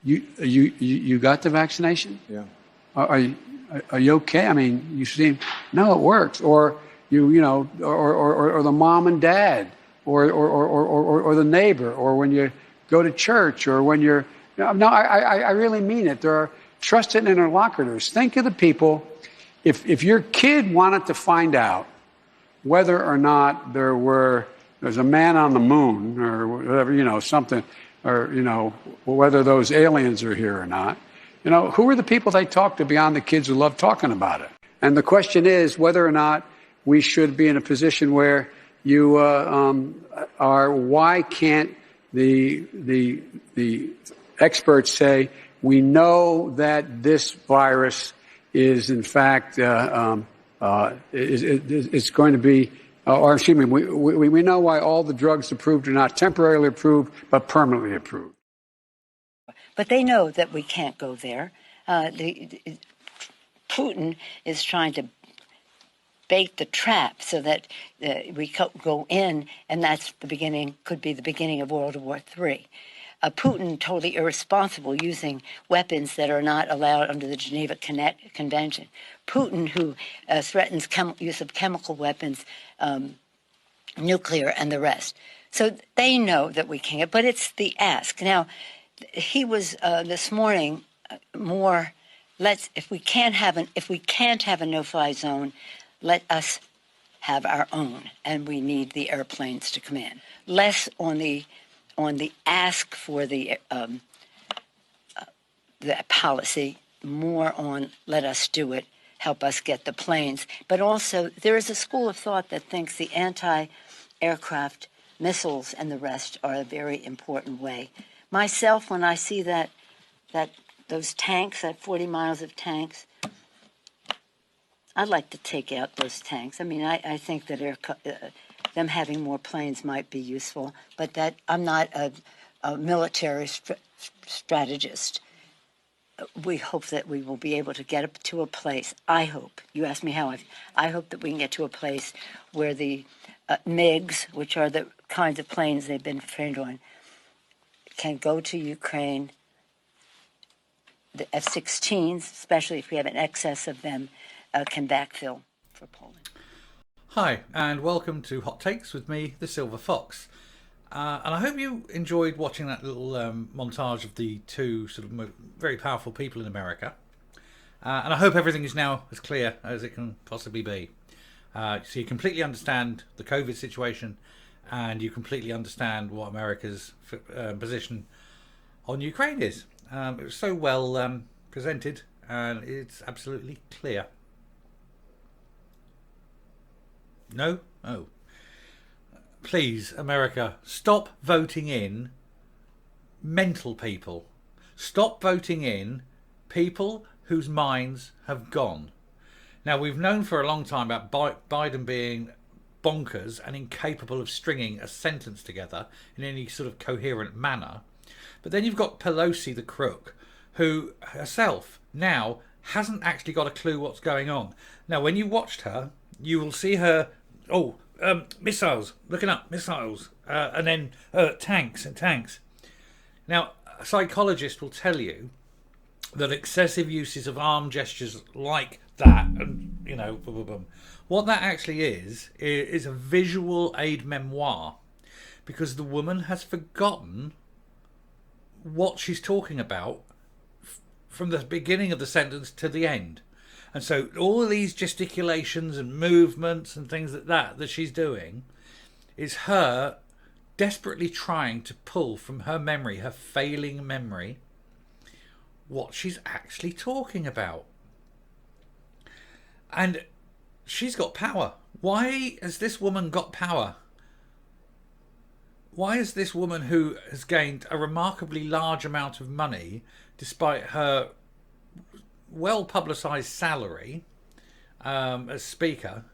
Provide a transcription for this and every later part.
You got the vaccination? Yeah. Are you okay? I mean, you seem, no, it works. Or or the mom and dad, or the neighbor, or when you go to church, or when you're, no, I really mean it. There are trusted interlocutors. Think of the people. If your kid wanted to find out whether or not there's a man on the moon, or whatever, something, or, whether those aliens are here or not, who are the people they talk to beyond the kids who love talking about it? And the question is whether or not we should be in a position where you why can't the experts say, we know that this virus is in fact it's going to be, or excuse me, we know why all the drugs approved are not temporarily approved but permanently approved. But they know that we can't go there. Putin is trying to bait the trap so that we go in, and that's could be the beginning of World War III. Putin totally irresponsible, using weapons that are not allowed under the Geneva Convention. Putin, who threatens use of chemical weapons, nuclear, and the rest. So they know that we can't, but it's the ask. Now, he was this morning if we can't have a no-fly zone, let us have our own, and we need the airplanes to come in. Less on the ask for the policy, more on let us do it, help us get the planes. But also, there is a school of thought that thinks the anti-aircraft missiles and the rest are a very important way. Myself, when I see those tanks, that 40 miles of tanks, I'd like to take out those tanks. I mean, I think that them having more planes might be useful, but that I'm not a military strategist. We hope that we will be able to get up to a place. I hope. You asked me how. I hope that we can get to a place where the MiGs, which are the kinds of planes they've been trained on, can go to Ukraine. The F-16s, especially if we have an excess of them, can backfill for Poland. Hi, and welcome to Hot Takes with me, the Silver Fox. And I hope you enjoyed watching that little montage of the two sort of very powerful people in America. And I hope everything is now as clear as it can possibly be. So you completely understand the COVID situation, and you completely understand what America's position on Ukraine is. It was so well presented, and it's absolutely clear. No? Oh. Please, America, stop voting in mental people. Stop voting in people whose minds have gone. Now, we've known for a long time about Biden being bonkers and incapable of stringing a sentence together in any sort of coherent manner. But then you've got Pelosi, the crook, who herself now hasn't actually got a clue what's going on. Now, when you watched her, you will see her, missiles, looking up, missiles, and then tanks and tanks. Now, a psychologist will tell you that excessive uses of arm gestures like that, and, what that actually is a visual aid memoir, because the woman has forgotten what she's talking about from the beginning of the sentence to the end. And so all of these gesticulations and movements and things like that she's doing is her desperately trying to pull from her memory, her failing memory, what she's actually talking about. And she's got power. Why has this woman got power? Why is this woman, who has gained a remarkably large amount of money despite her well-publicised salary as Speaker,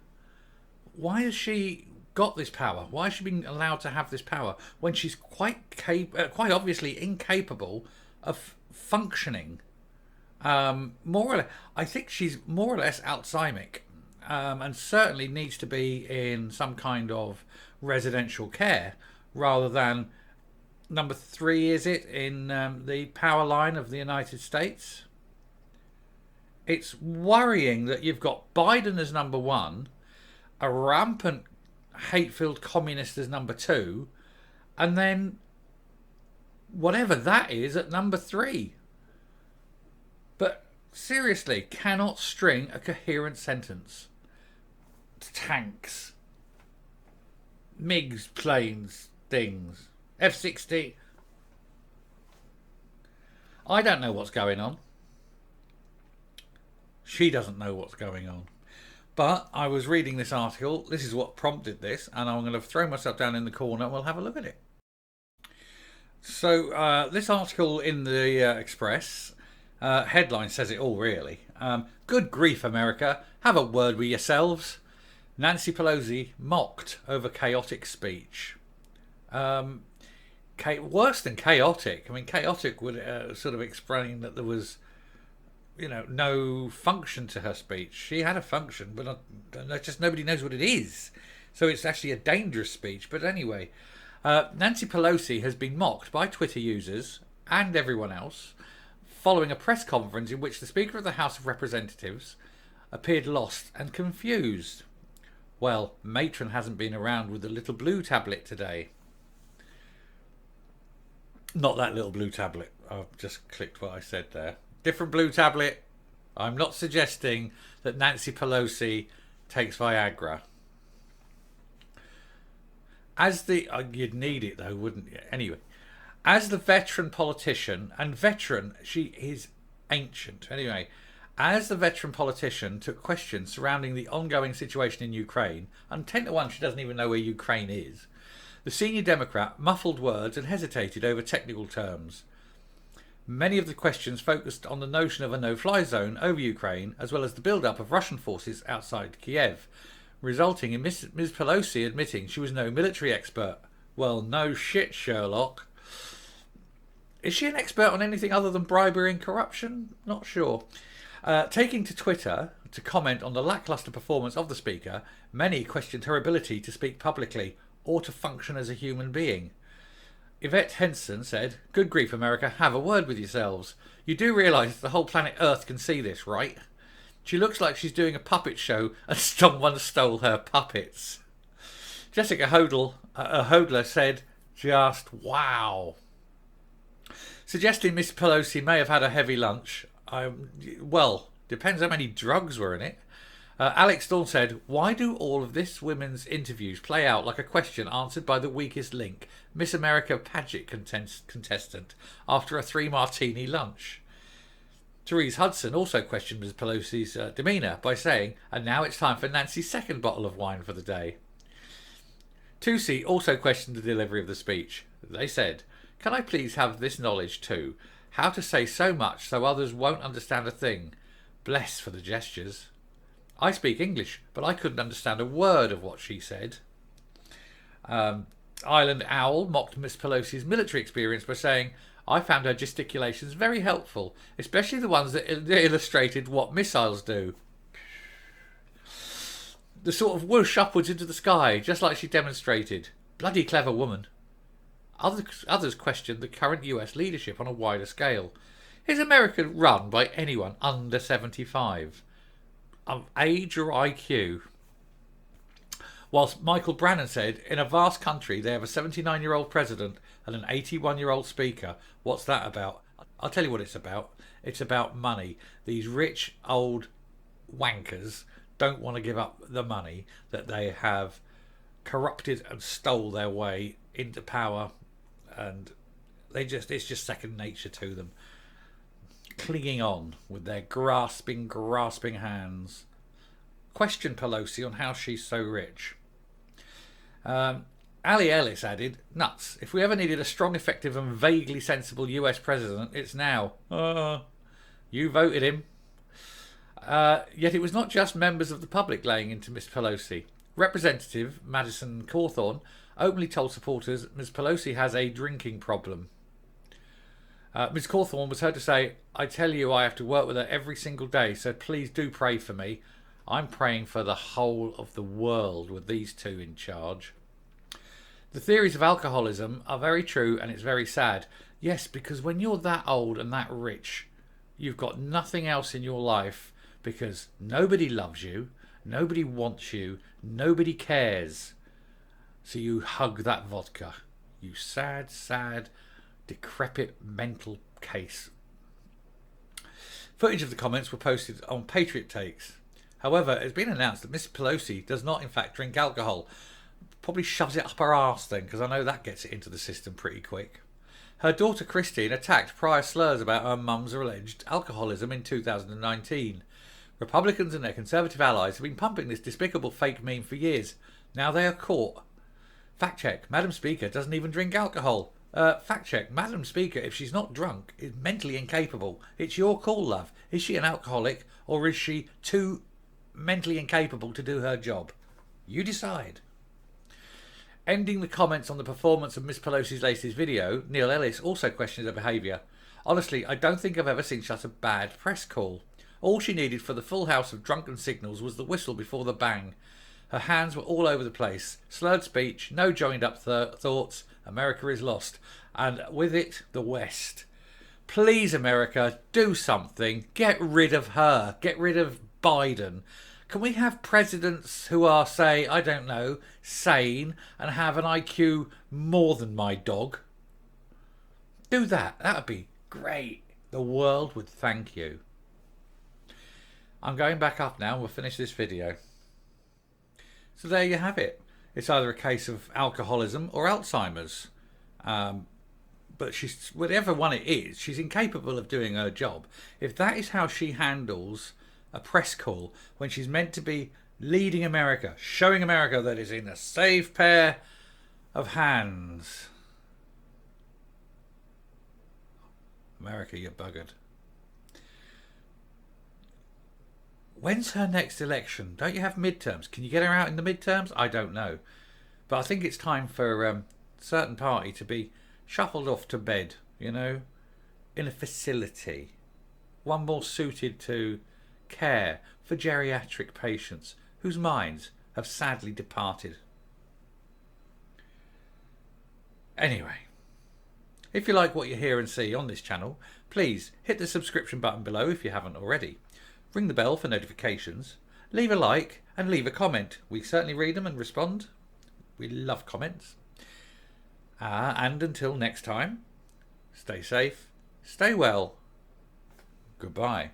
why has she got this power? Why has she been allowed to have this power when she's quite obviously incapable of functioning? More or less, I think she's more or less Alzheimer's, and certainly needs to be in some kind of residential care rather than number 3, is it, in the power line of the United States. It's worrying that you've got Biden as number 1, a rampant hate-filled communist as number 2, and then whatever that is at number 3. But seriously, cannot string a coherent sentence. Tanks, MiGs, planes, things, F-16. I don't know what's going on. She doesn't know what's going on. But I was reading this article. This is what prompted this, and I'm going to throw myself down in the corner and we'll have a look at it. So this article in the Express, headline says it all really. Good grief, America. Have a word with yourselves. Nancy Pelosi mocked over chaotic speech. Worse than chaotic. I mean, chaotic would sort of explain that there was, no function to her speech. She had a function, but just nobody knows what it is. So it's actually a dangerous speech. But anyway, Nancy Pelosi has been mocked by Twitter users and everyone else following a press conference in which the Speaker of the House of Representatives appeared lost and confused. Well, Matron hasn't been around with the little blue tablet today. Not that little blue tablet. I've just clicked what I said there. Different blue tablet. I'm not suggesting that Nancy Pelosi takes Viagra. You'd need it though, wouldn't you? Anyway, as the veteran politician, and veteran, she is ancient. Anyway, as the veteran politician took questions surrounding the ongoing situation in Ukraine, and 10 to 1 she doesn't even know where Ukraine is, the senior Democrat muffled words and hesitated over technical terms. Many of the questions focused on the notion of a no-fly zone over Ukraine, as well as the build-up of Russian forces outside Kiev, resulting in Ms. Pelosi admitting she was no military expert. Well, no shit, Sherlock. Is she an expert on anything other than bribery and corruption? Not sure. Taking to Twitter to comment on the lacklustre performance of the Speaker, many questioned her ability to speak publicly or to function as a human being. Yvette Henson said, "Good grief, America, have a word with yourselves. You do realise the whole planet Earth can see this, right? She looks like she's doing a puppet show and someone stole her puppets." Jessica Hodler said, "Just wow." Suggesting Miss Pelosi may have had a heavy lunch. Well, depends how many drugs were in it. Alex Dawn said, "Why do all of this women's interviews play out like a question answered by the weakest link, Miss America pageant contestant, after a 3-martini lunch?" Therese Hudson also questioned Ms. Pelosi's demeanour by saying, "And now it's time for Nancy's second bottle of wine for the day." Tusi also questioned the delivery of the speech. They said, "Can I please have this knowledge too? How to say so much so others won't understand a thing. Bless for the gestures. I speak English, but I couldn't understand a word of what she said." Island Owl mocked Miss Pelosi's military experience by saying, "I found her gesticulations very helpful, especially the ones that illustrated what missiles do. The sort of whoosh upwards into the sky, just like she demonstrated. Bloody clever woman." Others questioned the current US leadership on a wider scale. Is America run by anyone under 75? Of age or IQ? Whilst Michael Brannon said, "In a vast country they have a 79-year-old president and an 81-year-old speaker. What's that about?" I'll tell you what it's about. It's about money. These rich old wankers don't want to give up the money that they have corrupted and stole their way into power, and it's just second nature to them. Clinging on with their grasping hands. Question Pelosi on how she's so rich. Ali Ellis added, "Nuts. If we ever needed a strong, effective and vaguely sensible US president, it's now." You voted him. Yet it was not just members of the public laying into Miss Pelosi. Representative Madison Cawthorn openly told supporters Ms. Pelosi has a drinking problem. Ms. Cawthorn was heard to say, "I tell you, I have to work with her every single day, so please do pray for me. I'm praying for the whole of the world with these two in charge." The theories of alcoholism are very true, and it's very sad. Yes, because when you're that old and that rich, you've got nothing else in your life because nobody loves you, nobody wants you, nobody cares. So you hug that vodka. You sad, sad, decrepit mental case. Footage of the comments were posted on Patriot Takes. However, it's been announced that Miss Pelosi does not in fact drink alcohol. Probably shoves it up her arse then, because I know that gets it into the system pretty quick. Her daughter Christine attacked prior slurs about her mum's alleged alcoholism in 2019. Republicans and their Conservative allies have been pumping this despicable fake meme for years. Now they are caught. Fact check, Madam Speaker doesn't even drink alcohol. Fact check, Madam Speaker, if she's not drunk, is mentally incapable. It's your call, love. Is she an alcoholic, or is she too mentally incapable to do her job? You decide. Ending the comments on the performance of Miss Pelosi's latest video, Neil Ellis also questioned her behaviour. Honestly, I don't think I've ever seen such a bad press call. All she needed for the full house of drunken signals was the whistle before the bang. Her hands were all over the place. Slurred speech, no joined up thoughts. America is lost. And with it, the West. Please, America, do something. Get rid of her. Get rid of Biden. Can we have presidents who are, say, I don't know, sane and have an IQ more than my dog? Do that. That would be great. The world would thank you. I'm going back up now and we'll finish this video. So there you have it. It's either a case of alcoholism or Alzheimer's. But she's, whatever one it is, she's incapable of doing her job. If that is how she handles a press call when she's meant to be leading America, showing America that it's in a safe pair of hands. America, you're buggered. When's her next election? Don't you have midterms? Can you get her out in the midterms? I don't know. But I think it's time for a certain party to be shuffled off to bed, you know, in a facility. One more suited to care for geriatric patients whose minds have sadly departed. Anyway, if you like what you hear and see on this channel, please hit the subscription button below if you haven't already. Ring the bell for notifications. Leave a like and leave a comment. We certainly read them and respond. We love comments. And until next time, stay safe, stay well. Goodbye.